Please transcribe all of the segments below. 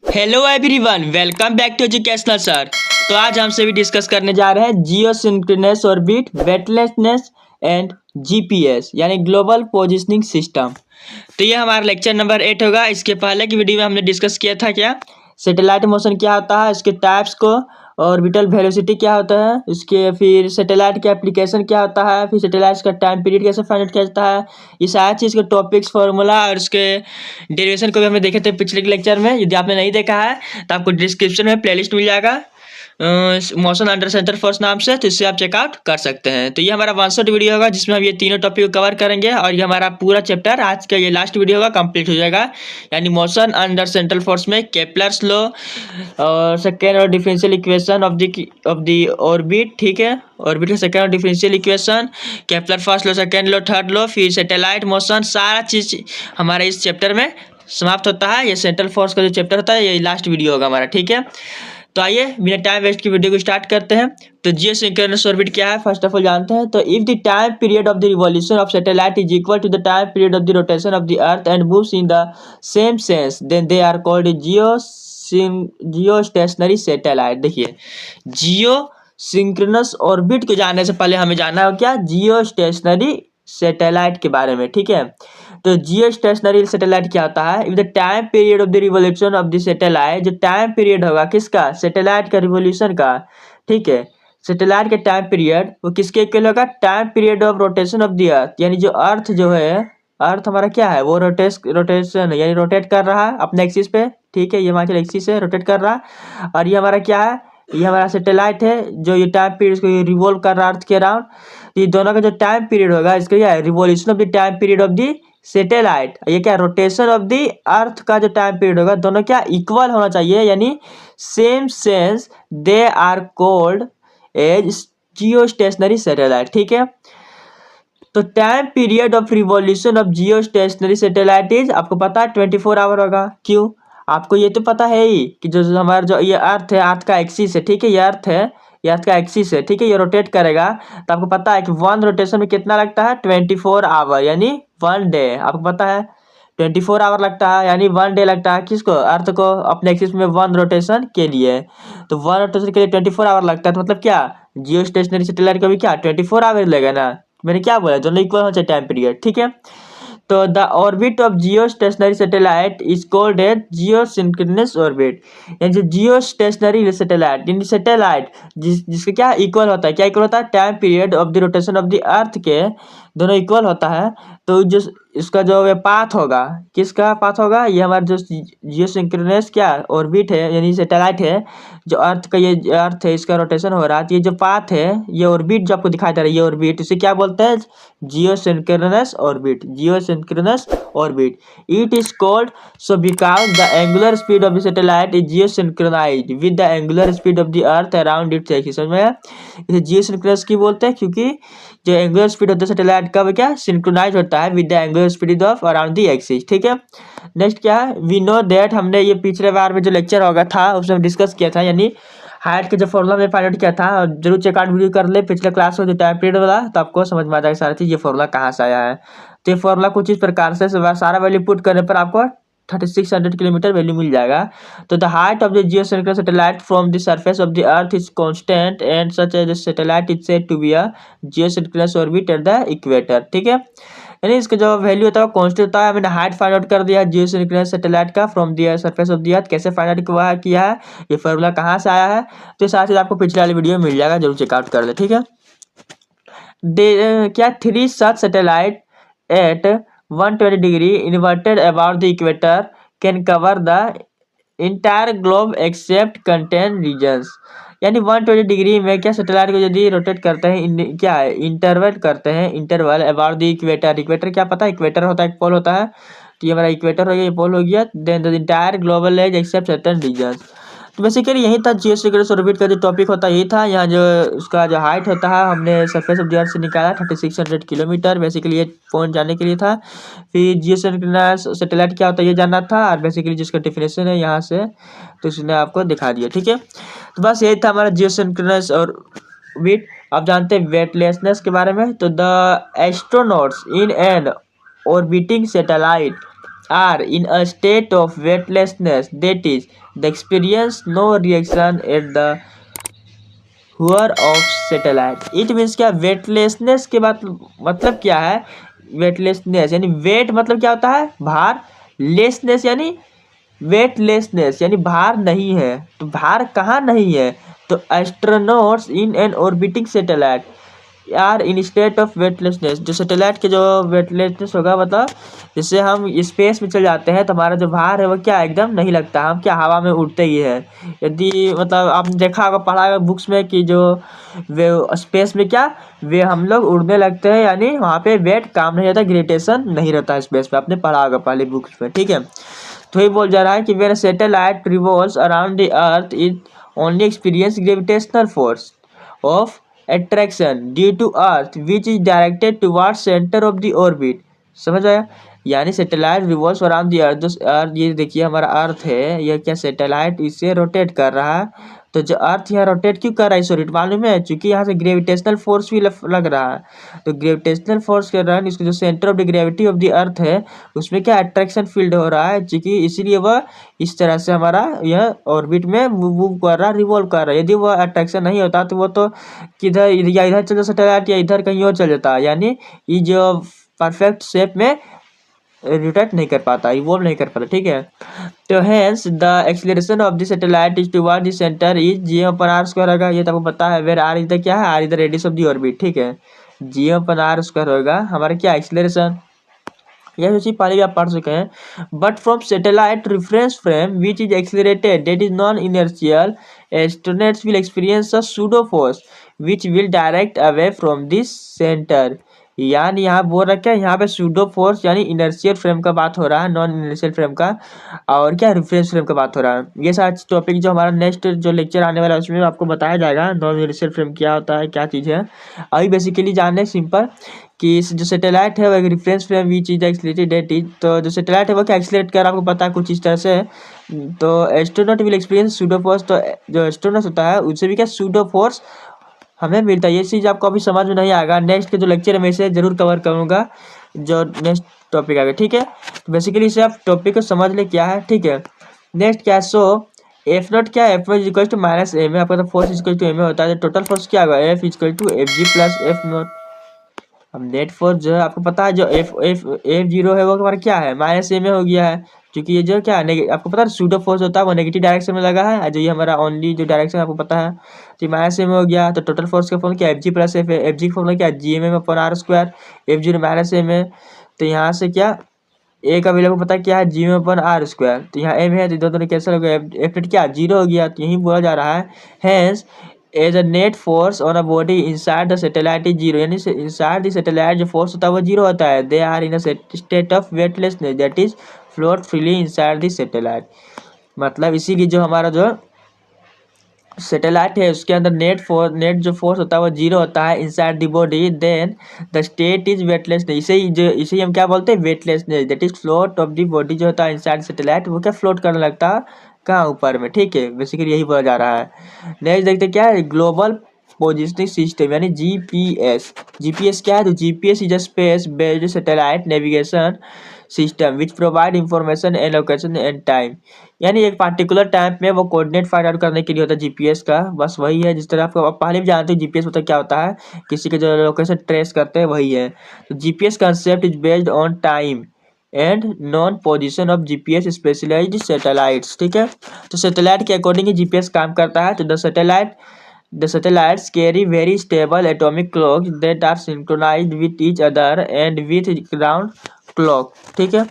Hello everyone, welcome back to educational sir. तो आज हम सभी डिस्कस करने जा रहे हैं geosynchronous orbit, weightlessness and GPS यानी ग्लोबल पोजिशनिंग सिस्टम। तो ये हमारा लेक्चर नंबर 8 होगा। इसके पहले की वीडियो में हमने डिस्कस किया था क्या सैटेलाइट मोशन क्या होता है, इसके टाइप्स को, ऑर्बिटल वेलोसिटी क्या होता है, इसके फिर सैटेलाइट का एप्लीकेशन क्या होता है, फिर सैटेलाइट का टाइम पीरियड कैसे फाइंड आउट किया जाता है। ये सारी चीज़ के टॉपिक्स, फार्मूला और उसके डेरिवेशन को भी हमने देखे थे पिछले लेक्चर में। यदि आपने नहीं देखा है तो आपको डिस्क्रिप्शन में प्लेलिस्ट मिल जाएगा मोशन अंडर सेंटर फोर्स नाम से, तो इससे आप चेकआउट कर सकते हैं। तो ये हमारा 1 वीडियो होगा जिसमें हम ये तीनों टॉपिक को कवर करेंगे और ये हमारा पूरा चैप्टर आज का ये लास्ट वीडियो होगा, कंप्लीट हो जाएगा। यानी मोशन अंडर सेंट्रल फोर्स में केपलर्स लॉ और सेकेंड और differential equation of the orbit, ठीक है, ऑर्बिट का सेकेंड और differential equation, Kepler first law, second law, third law, फिर सैटेलाइट मोशन, सारा चीज़ हमारे इस चैप्टर में समाप्त होता है। ये सेंट्रल फोर्स का जो चैप्टर होता है ये लास्ट वीडियो होगा हमारा, ठीक है। तो आइए बिना टाइम वेस्ट की वीडियो को स्टार्ट करते हैं। तो जियो सिंक्रोनस ऑर्बिट क्या है फर्स्ट ऑफ ऑल जानते हैं। तो if the time period of the revolution of satellite is equal to the time period of the rotation of the earth and moves in the same sense then they are called geostationary satellite. देखिए, geosynchronous orbit को जानने से पहले हमें जानना है क्या जियो stationery satellite के बारे में, ठीक है। तो जियो स्टेशनरी सैटेलाइट क्या होता है। If the time period of the revolution of the satellite, जो टाइम पीरियड होगा किसका, सैटेलाइट का रिवोल्यूशन का, ठीक है, सैटेलाइट का टाइम पीरियड वो किसके इक्वल होगा, time period of rotation of the अर्थ। यानी जो अर्थ जो है, अर्थ हमारा क्या है, वो रोटेशन यानी रोटेट कर रहा है अपने एक्सिस पे, ठीक है, ये हमारा एक्सिस है, रोटेट कर रहा है। और ये हमारा क्या है, ये हमारा सैटेलाइट है जो ये टाइम पीरियड को रिवॉल्व कर रहा है अर्थ के अराउंड। ये दोनों का जो टाइम पीरियड होगा इसका क्या है, revolution of the time period of the satellite, ये क्या रोटेशन ऑफ द अर्थ का जो टाइम पीरियड होगा, दोनों क्या इक्वल होना चाहिए, यानी same sense they are called as geostationary satellite, ठीक है। तो time period of revolution of geostationary satellite is, आपको पता है 24 आवर होगा। क्यों, आपको ये तो पता है ही कि जो हमारा जो ये अर्थ है, अर्थ का एक्सिस है, ठीक है, ये अर्थ है, ये अर्थ का एक्सिस है, ठीक है, ये रोटेट करेगा। तो आपको पता है कि वन रोटेशन में कितना लगता है, 24 आवर, यानी 1 डे। आपको पता है 24 आवर लगता है, यानी 1 डे लगता है किसको, अर्थ को अपने एक्सिस में 1 रोटेशन के लिए। तो 1 रोटेशन के लिए 24 आवर लगता है, तो मतलब क्या जियो स्टेशनरी सैटेलाइट का भी क्या 24 आवर लगेगा ना। मैंने क्या बोला, दोनों इक्वल होना चाहिए टाइम पीरियड, ठीक है। तो the orbit of geostationary satellite is called as geosynchronous orbit. यानी जो जियो स्टेशनरी सैटेलाइट, यानी सैटेलाइट जिसका क्या इक्वल होता है, क्या इक्वल होता है, time period of the rotation of the earth के दोनों इक्वल होता है। तो जो इसका जो पाथ होगा, किसका पाथ होगा, ये हमारा जो जियो सिंक्रोनस क्या ऑर्बिट है यानी सैटेलाइट है, जो अर्थ का ये अर्थ है इसका रोटेशन हो रहा है, तो ये जो पाथ है, ये ऑर्बिट जो आपको दिखाई दे रहा है, ये ऑर्बिट, इसे क्या बोलते हैं, geosynchronous orbit, geosynchronous orbit. It is called so because the angular speed of the satellite is geosynchronized with the angular speed of the earth around its axis. समझ में, इसे जियो synchronous की बोलते हैं क्योंकि जो angular speed of the satellite का वो क्या सिंक्रोनाइज होता है with the angular speed of around the axis, ठीक है। नेक्स्ट क्या है, वी नो दैट, हमने ये पिछले बार में जो लेक्चर होगा था उसमें डिस्कस किया था, यानी हाइट के जो फॉर्मूला में फाइंड आउट किया था, और जरूर चेकआउट वीडियो कर ले पिछले क्लास में जो टाइम पीरियड वाला, तो आपको समझ में आ जाएगा सारी चीज ये फॉर्मूला कहाँ से आया है। तो ये फॉर्मूला कुछ इस प्रकार से सारा वैल्यू पुट करने पर आपको 3600 किलोमीटर वैल्यू मिल जाएगा। तो the height of the geosynchronous satellite from the surface of the earth is constant and such as the satellite is said to be a geosynchronous orbit at the equator, ठीक है। यानी इसका जो value होता है वो constant होता है। मैंने हाइट फाइंड आउट कर दिया जियो सिंक्रोनस सैटेलाइट का from the surface of the अर्थ, कैसे फाइंड आउट किया है, ये फॉर्मूला कहाँ से आया है, तो साथ ही आपको पिछले वाली वीडियो में मिल जाएगा, जरूर चेकआउट कर ले, ठीक है। क्या 3 such satellite at 120 degree inverted about the equator can cover the entire globe except certain regions. यानी 120 डिग्री में क्या सैटेलाइट को यदि रोटेट करते हैं, क्या है इंटरवल करते हैं, interval about the equator. Equator क्या पता है, इक्वेटर होता है, एक पोल होता है, तो ये हमारा इक्वेटर हो गया, ये पोल हो गया, then the entire global edge except certain regions. तो बेसिकली यही था जियो सिंक्रोनस ऑर्बिट का जो टॉपिक होता है, यही था। यहाँ जो उसका जो हाइट होता है हमने सरफेस ऑफ द अर्थ से निकाला 3600 किलोमीटर, बेसिकली ये पॉइंट जानने के लिए था। फिर जियो सिंक्रोनस सैटेलाइट क्या होता है ये जानना था, और बेसिकली जिसका डेफिनेशन है यहाँ से, तो इसने आपको दिखा दिया, ठीक है। तो बस यही था हमारा जियो सिंक्रोनस ऑर्बिट। आप जानते हैं वेटलेसनेस के बारे में। तो the astronauts in an orbiting satellite are in a state of weightlessness, that is, they experience no reaction at the हुअर of satellite. It means क्या, वेटलेसनेस के बाद मतलब क्या है, वेटलेसनेस यानी वेट मतलब क्या होता है, भार, लेसनेस यानी वेटलेसनेस यानी भार नहीं है। तो भार कहाँ नहीं है, तो astronauts in an orbiting satellite यार इन स्टेट ऑफ वेटलेसनेस। जो सैटेलाइट के जो वेटलेसनेस होगा, मतलब जैसे हम स्पेस में चल जाते हैं तो हमारा जो भार है वो क्या एकदम नहीं लगता, हम क्या हवा में उड़ते ही है। यदि मतलब आपने देखा होगा, पढ़ा होगा बुक्स में कि जो वे स्पेस में क्या, वे हम लोग उड़ने लगते हैं, यानी वहाँ पे वेट काम नहीं रहता, ग्रेविटेशन नहीं रहता है स्पेस में, आपने पढ़ा होगा पहले बुक्स में, ठीक है। तो ये बोल जा रहा है कि when satellite revolves around the earth it only experience gravitational force of attraction due to earth which is directed towards center of the orbit। समझ आया, यानी satellite revolves around the earth, जो अर्थ ये देखिए हमारा अर्थ है, यह क्या सैटेलाइट इसे रोटेट कर रहा है। तो जो अर्थ यहाँ रोटेट क्यों कर रहा है, सॉरी मालूम है, क्योंकि यहाँ से ग्रेविटेशनल फोर्स भी लग रहा है। तो ग्रेविटेशनल फोर्स के दौरान इसका जो centre of the gravity of the अर्थ है उसमें क्या अट्रैक्शन फील्ड हो रहा है, क्योंकि इसीलिए वह इस तरह से हमारा यह ऑर्बिट में मूव कर रहा है, रिवॉल्व कर रहा है। यदि वह अट्रैक्शन नहीं होता तो वो तो किधर या इधर चल जाता सैटेलाइट, या इधर कहीं और चल जाता, यानी ये जो परफेक्ट शेप में रोटेट नहीं कर पाता, इवॉल्व नहीं कर पाता, ठीक है। तो hence the acceleration of the satellite is toward the centre is g/r² होगा। ये तो आपको पता है, वेर आर इज द क्या है, R is the radius of the orbit, ठीक है। g/r² होगा हमारा क्या, एक्सीलरेशन। यह चीज पहले भी आप पढ़ चुके हैं। But from satellite reference frame which is accelerated that is non inertial, astronauts will experience a pseudo force which will direct away from this centre. यानी यहाँ बोल रखा है, यहाँ पे सूडो फोर्स यानी इनर्शियल फ्रेम का बात हो रहा है, नॉन इनर्शियल फ्रेम का, और क्या रेफरेंस फ्रेम का बात हो रहा है। ये सारा टॉपिक जो हमारा नेक्स्ट जो लेक्चर आने वाला है उसमें आपको बताया जाएगा, नॉन इनर्शियल फ्रेम क्या होता है, क्या चीज़ है। अभी बेसिकली जानने सिंपल कि जो सैटेलाइट है वो एक reference frame which is accelerated that is, तो जो सैटेलाइट है वो क्या एक्सीलरेट कर, आपको पता है कुछ इस तरह से। तो astronaut will experience pseudo force, तो जो एस्ट्रोनॉट होता है उससे भी क्या सूडो फोर्स हमें मिलता है। ये चीज़ आपको अभी समझ में नहीं आएगा, नेक्स्ट के जो लेक्चर है मैं इसे जरूर कवर करूँगा, जो नेक्स्ट टॉपिक आएगा, ठीक है। तो बेसिकली इसे आप टॉपिक को समझ ले क्या है, ठीक है। नेक्स्ट क्या है, सो एफ नॉट क्या है, F naught equal to minus M है, आपका तो फोर्स इक्वल टू एम होता है, तो टोटल फोर्स क्या होगा, F equal to F G plus F naught. अब नेट फोर्स जो है आपको पता है, जो एफ जीरो है वो हमारा क्या है, माइनस ए में हो गया है, क्योंकि ये जो क्या है आपको पता है सूडो फोर्स होता है वो नेगेटिव डायरेक्शन में लगा है, जो ये हमारा ओनली जो डायरेक्शन आपको पता है, तो माइनस ए में हो गया। तो टोटल फोर्स का फॉर्मूला क्या, एफ जी प्लस एफ है, एफ जी का फॉर्मूला क्या, G M M upon R square, F zero minus M है, तो यहाँ से क्या ए का वैल्यू पता क्या है, G M upon R square, तो यहाँ एम है तो दोनों कैंसिल हो गया, एफ नेट क्या जीरो हो गया, तो यही बोला जा रहा है hence as a net force on a body inside the satellite is zero, यानी इनसाइड द सैटेलाइट जो फोर्स होता है वो जीरो होता है। They are in a state of weightlessness that is float freely inside the satellite. मतलब इसीलिए जो हमारा जो सैटेलाइट है उसके अंदर नेट जो फोर्स होता है वो जीरो होता है inside the body, then the state is weightlessness. इसे ही हम क्या बोलते हैं, weightlessness, that is float of the body जो होता है इनसाइड सैटेलाइट वो क्या फ्लोट करने लगता है कहाँ, ऊपर में, ठीक है। बेसिकली यही बोला जा रहा है। नेक्स्ट देखते क्या है, ग्लोबल पोजिशनिंग सिस्टम यानी जीपीएस। जीपीएस क्या है, तो GPS is a space based satellite navigation system which provide information and location and time, यानी एक पार्टिकुलर टाइम में वो कोऑर्डिनेट फाइंड आउट करने के लिए होता है जीपीएस का, बस वही है। जिस तरह आपको आप पहले भी जानते हैं जीपीएस होता क्या होता है, किसी के जो लोकेशन ट्रेस करते हैं वही है। तो GPS concept is based on time and known position of GPS specialised satellites, ठीक है। तो सैटेलाइट के अकॉर्डिंग ही जीपीएस काम करता है। तो the satellites carry very stable atomic clocks that are synchronized with each other and with ground clock, ठीक है।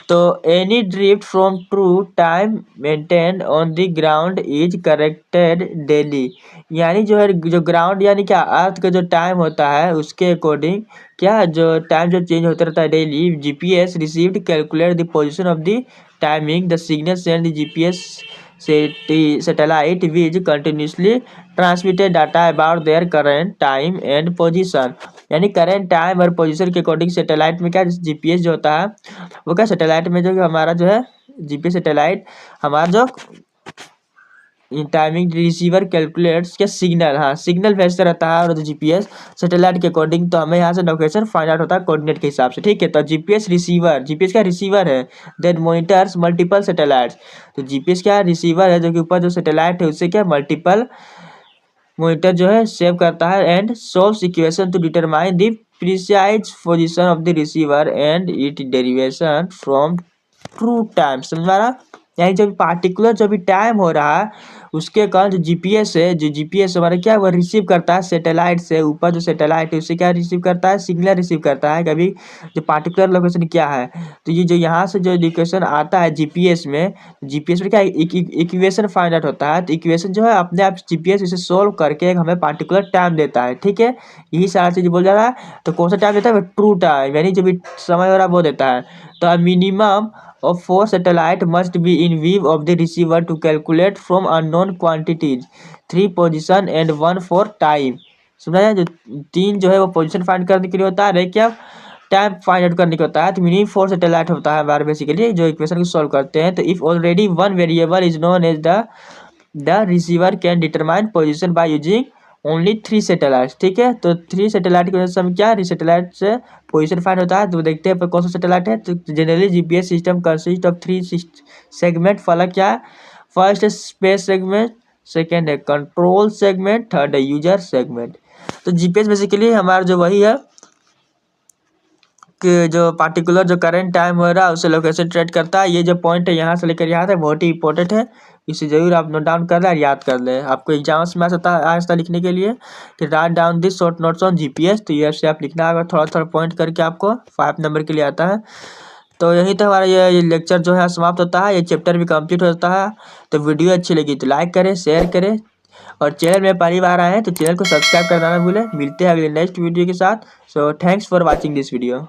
तो any drift from true time maintained on the ground is corrected daily, यानी जो है जो ग्राउंड यानी क्या अर्थ का जो टाइम होता है उसके अकॉर्डिंग क्या जो टाइम जो चेंज होता रहता है daily, GPS received calculate the position of the timing the signal send the GPS satellite which continuously transmitted data about their current time and position, यानी करंट टाइम और पोजीशन के according satellite में क्या GPS जो होता है वो क्या सैटेलाइट में जो हमारा जो है जीपीएस सैटेलाइट हमारा जो टाइमिंग रिसीवर कैलकुलेट्स क्या सिग्नल, हाँ सिग्नल भेजता रहता है और जीपीएस सैटेलाइट के अकॉर्डिंग, तो हमें यहाँ से लोकेशन फाइंड आउट होता है कोऑर्डिनेट के हिसाब से, ठीक है। तो जीपीएस का रिसीवर है, देन मॉनिटर्स मल्टीपल सैटेलाइट्स। तो जीपीएस क्या रिसीवर है जो कि ऊपर जो सैटेलाइट है उससे क्या मल्टीपल मॉनिटर जो है सेव करता है and solves equation two determine the precise position of the receiver and it derivation from true time. समझ रहा, यानी जो पार्टिकुलर जो भी टाइम हो रहा है उसके कारण जो जीपीएस है, जो जीपीएस हमारा क्या है वो रिसीव करता है सैटेलाइट से, ऊपर जो सैटेलाइट है उससे क्या रिसीव करता है सिग्नल रिसीव करता है कभी जो पार्टिकुलर लोकेशन क्या है। तो ये जो यहाँ से जो लोकेशन आता है जीपीएस में क्या इक्वेशन फाइंड आउट होता है। तो इक्वेशन जो है अपने आप जीपीएस इसे सोल्व करके हमें पार्टिकुलर टाइम देता है, ठीक है। यही सारा चीज बोल जा रहा है। तो कौन सा टाइम देता है, ट्रू टाइम, यानी जो भी समय हो रहा है वो देता है। तो minimum of 4 satellite must be in view of the receiver to calculate from unknown quantities 3 position and 1 for time। सुना है, जो 3 जो है वो पोजीशन फाइंड करने के लिए होता है, क्या टाइम फाइंड आउट करने के होता है। तो मिनिमम 4 सैटेलाइट होता है हमारे बेसिकली जो इक्वेशन को सॉल्व करते हैं। तो if already one variable is known as the receiver can determine position by using only 3 satellite, ठीक है। तो 3 सैटेलाइट की वजह से हम क्या सैटेलाइट से पोजीशन फाइंड होता है। तो देखते हैं कौन सा सैटेलाइट है। तो generally GPS system consist of 3 segment. फलक क्या है, फर्स्ट है स्पेस सेगमेंट, सेकेंड है कंट्रोल सेगमेंट, थर्ड है यूजर सेगमेंट। तो जीपीएस बेसिकली हमारा जो वही है कि जो पार्टिकुलर जो करंट टाइम हो रहा है उसे लोकेशन ट्रेड करता है। ये जो पॉइंट है यहाँ से लेकर यहाँ तक बहुत ही इंपॉर्टेंट है, इसे जरूर आप नोट डाउन कर लें और याद कर लें। आपको एग्जाम्स में आया था लिखने के लिए कि write down this short notes on GPS. तो ये से आप लिखना होगा थोड़ा थोड़ा पॉइंट करके, आपको 5 नंबर के लिए आता है। तो यही तो हमारा ये लेक्चर जो है समाप्त होता है, ये चैप्टर भी कंप्लीट होता है। तो वीडियो अच्छी लगी तो लाइक करें, शेयर करें, और चैनल में पहली बार आए हैं तो चैनल को सब्सक्राइब करना ना भूलें। मिलते हैं अगले नेक्स्ट वीडियो के साथ। So thanks for watching this video.